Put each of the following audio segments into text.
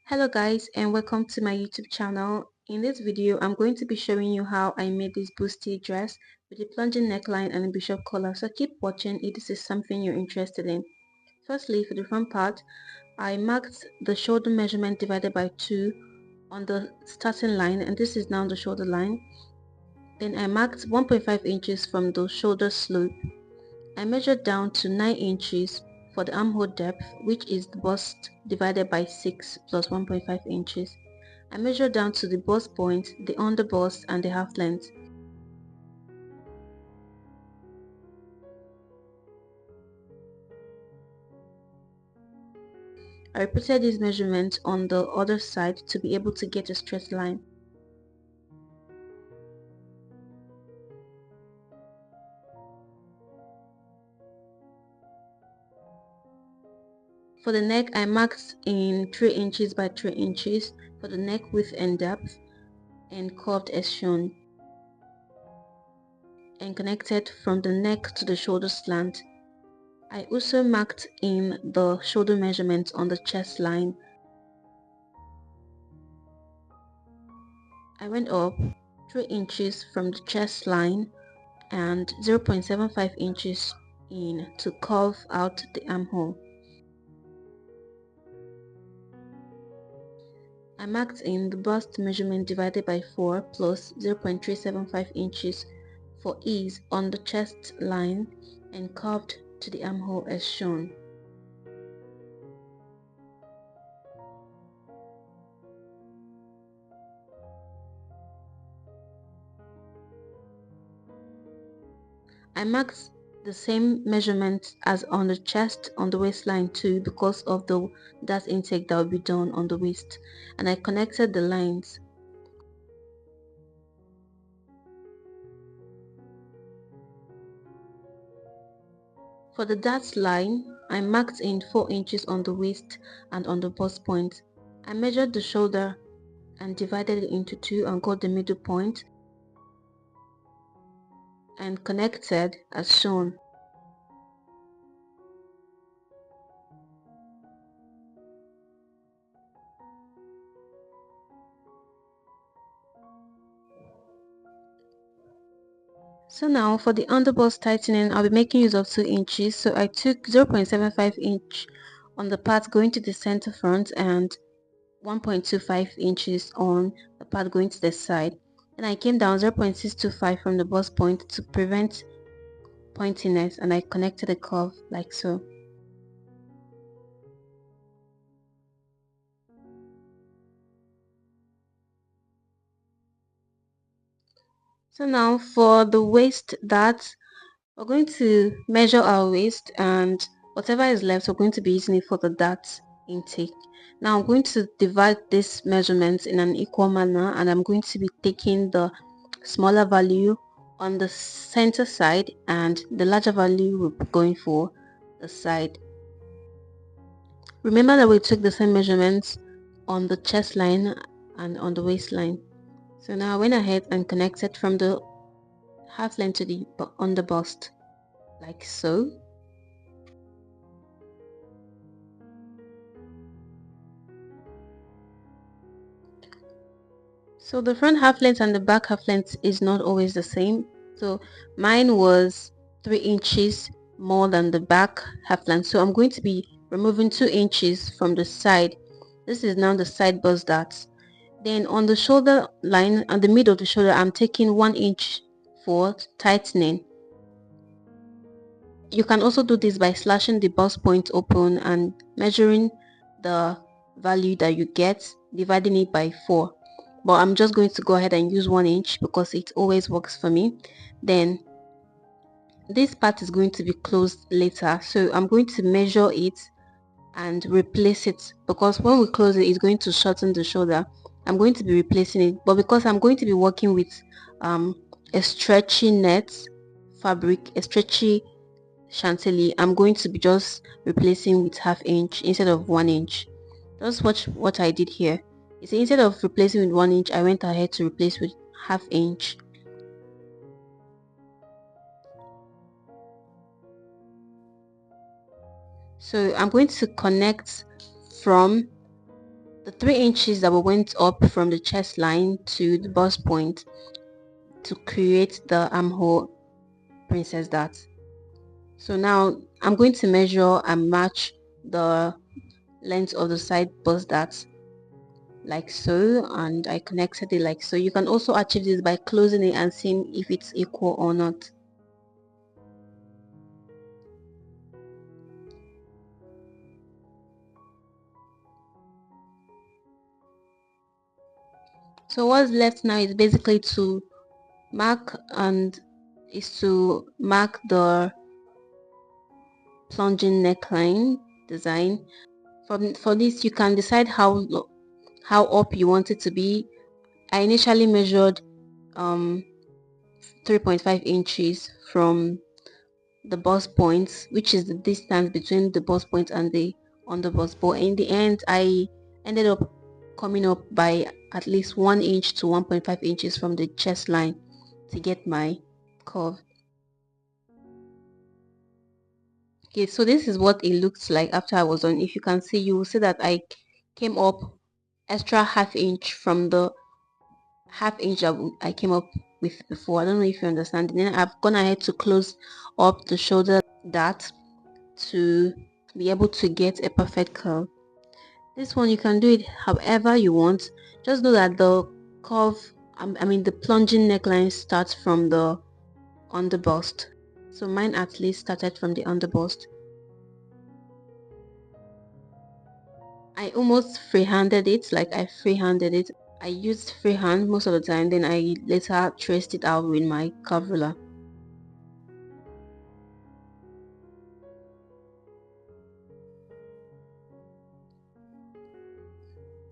Hello guys, and welcome to my YouTube channel. In this video I'm going to be showing you how I made this bustier dress with a plunging neckline and a bishop collar, so keep watching if this is something you're interested in. Firstly, for the front part, I marked the shoulder measurement divided by 2 on the starting line, and this is now the shoulder line. Then I marked 1.5 inches from the shoulder slope. I measured down to 9 inches for the armhole depth, which is the bust divided by 6 plus 1.5 inches. I measured down to the bust point, the underbust, and the half length. I repeated these measurements on the other side to be able to get a straight line. For the neck, I marked in 3 inches by 3 inches for the neck width and depth, and curved as shown, and connected from the neck to the shoulder slant. I also marked in the shoulder measurements on the chest line. I went up 3 inches from the chest line and 0.75 inches in to curve out the armhole. I marked in the bust measurement divided by 4 plus 0.375 inches for ease on the chest line and curved to the armhole as shown. I marked the same measurement as on the chest on the waistline too, because of the dart intake that will be done on the waist, and I connected the lines. For the dart line, I marked in 4 inches on the waist and on the bust point. I measured the shoulder and divided it into 2 and got the middle point and connected as shown. So now for the underbust tightening, I'll be making use of 2 inches. So I took 0.75 inch on the part going to the center front and 1.25 inches on the part going to the side. And I came down 0.625 from the bust point to prevent pointiness, and I connected the curve like so. So now for the waist dart, we're going to measure our waist, and whatever is left we're going to be using it for the dart intake. Now I'm going to divide this measurements in an equal manner, and I'm going to be taking the smaller value on the center side and the larger value we'll be going for the side. Remember that we took the same measurements on the chest line and on the waistline. So now I went ahead and connected from the half length to the on the bust like so. So the front half length and the back half length is not always the same. So mine was 3 inches more than the back half length. So I'm going to be removing 2 inches from the side. This is now the side bust darts. Then on the shoulder line and the middle of the shoulder, I'm taking 1 inch for tightening. You can also do this by slashing the bust point open and measuring the value that you get, dividing it by 4. But I'm just going to go ahead and use 1 inch because it always works for me. Then this part is going to be closed later, so I'm going to measure it and replace it, because when we close it, it's going to shorten the shoulder. I'm going to be replacing it, but because I'm going to be working with a stretchy net fabric, a stretchy chantilly, I'm going to be just replacing with ½ inch instead of 1 inch. Just watch what I did here. You see, instead of replacing with 1 inch, I went ahead to replace with ½ inch. So I'm going to connect from the 3 inches that we went up from the chest line to the bust point to create the armhole princess dart. So now I'm going to measure and match the length of the side bust dart like so, and I connected it like so. You can also achieve this by closing it and seeing if it's equal or not. So what's left now is basically to mark the plunging neckline design. For this, you can decide how up you want it to be. I initially measured 3.5 inches from the bust points, which is the distance between the bust point and the underbust, but in the end I ended up coming up by at least 1 inch to 1.5 inches from the chest line to get my curve. Okay, so this is what it looks like after I was done. If you can see, you will see that I came up extra half inch from the half inch that I came up with before. I don't know if you understand. And then I've gone ahead to close up the shoulder dart to be able to get a perfect curve. This one you can do it however you want. Just know that the curve, the plunging neckline starts from the underbust. So mine at least started from the underbust. I almost freehanded it, like I freehanded it. I used freehand most of the time, then I later traced it out with my curve ruler.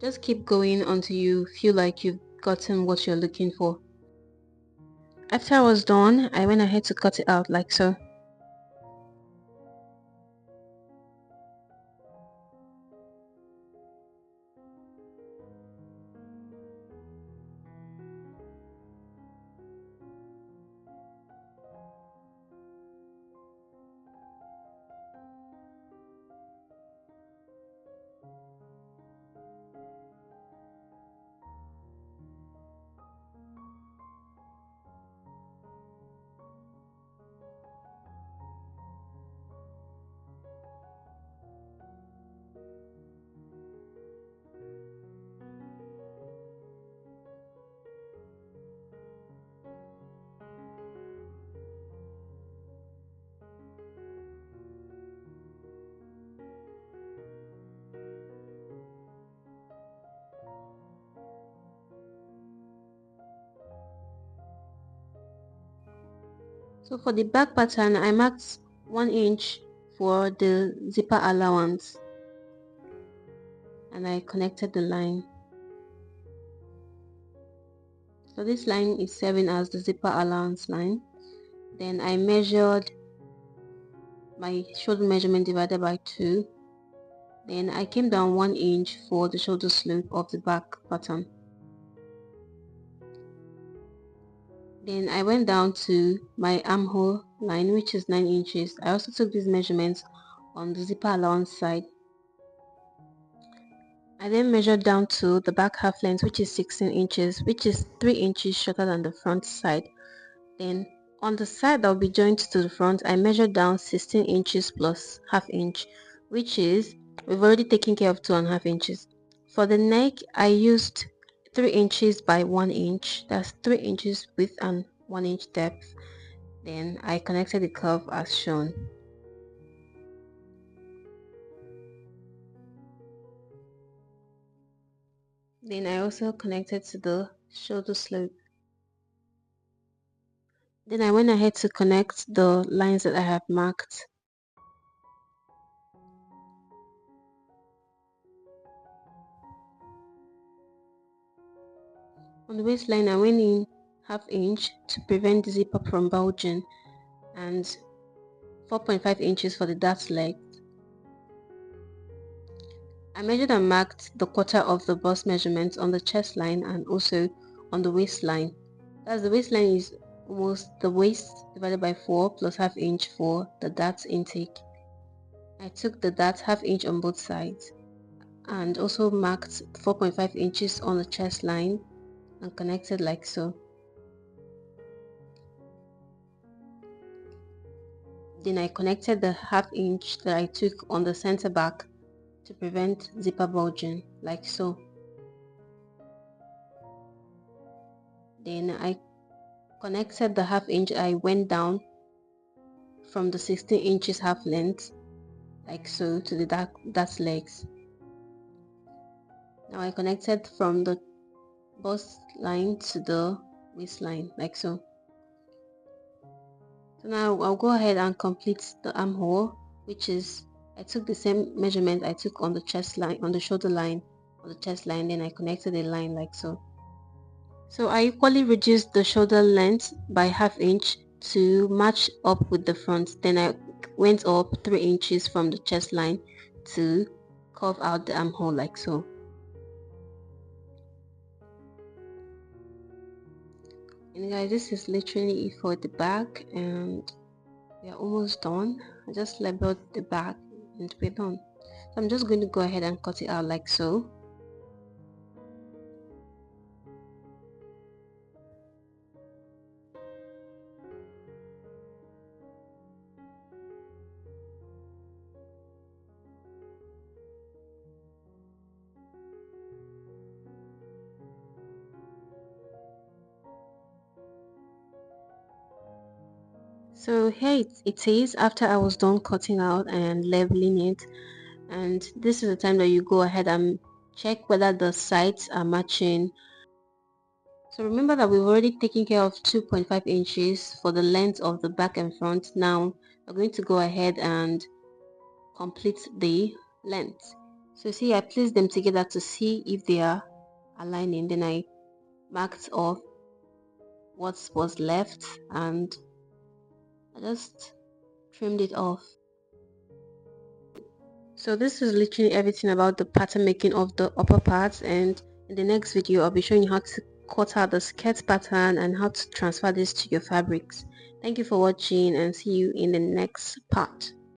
Just keep going until you feel like you've gotten what you're looking for. After I was done, I went ahead to cut it out like so. So for the back pattern, I marked 1 inch for the zipper allowance and I connected the line. So this line is serving as the zipper allowance line. Then I measured my shoulder measurement divided by 2. Then I came down 1 inch for the shoulder slope of the back pattern. Then I went down to my armhole line, which is 9 inches. I also took these measurements on the zipper allowance side. I then measured down to the back half length, which is 16 inches, which is 3 inches shorter than the front side. Then on the side that will be joined to the front, I measured down 16 inches plus half inch, which is, we've already taken care of 2.5 inches. For the neck, I used 3 inches by 1 inch. That's 3 inches width and 1 inch depth. Then I connected the curve as shown. Then I also connected to the shoulder slope. Then I went ahead to connect the lines that I have marked. On the waistline, I went in half inch to prevent the zipper from bulging and 4.5 inches for the dart leg. I measured and marked the quarter of the bust measurements on the chest line and also on the waistline. That's the waistline is almost the waist divided by 4 plus half inch for the dart intake. I took the dart half inch on both sides. and also marked 4.5 inches on the chest line and connected like so. Then I connected the half inch that I took on the center back to prevent zipper bulging like so. Then I connected the half inch I went down from the 16 inches half length like so to the dart legs. Now I connected from the bust line to the waistline like so. So now I'll go ahead and complete the armhole, which is I took the same measurement I took on the chest line, on the shoulder line, on the chest line, then I connected a line like so. So I equally reduced the shoulder length by half inch to match up with the front. Then I went up 3 inches from the chest line to curve out the armhole like so. And guys, this is literally it for the back, and we are almost done. I just labeled the back and we're done. So I'm just going to go ahead and cut it out like so. So here it is after I was done cutting out and leveling it, and this is the time that you go ahead and check whether the sides are matching. So remember that we've already taken care of 2.5 inches for the length of the back and front. Now we're going to go ahead and complete the length. So see, I placed them together to see if they are aligning. Then I marked off what was left and I just trimmed it off. So this is literally everything about the pattern making of the upper parts, and in the next video I'll be showing you how to cut out the skirt pattern and how to transfer this to your fabrics. Thank you for watching and see you in the next part.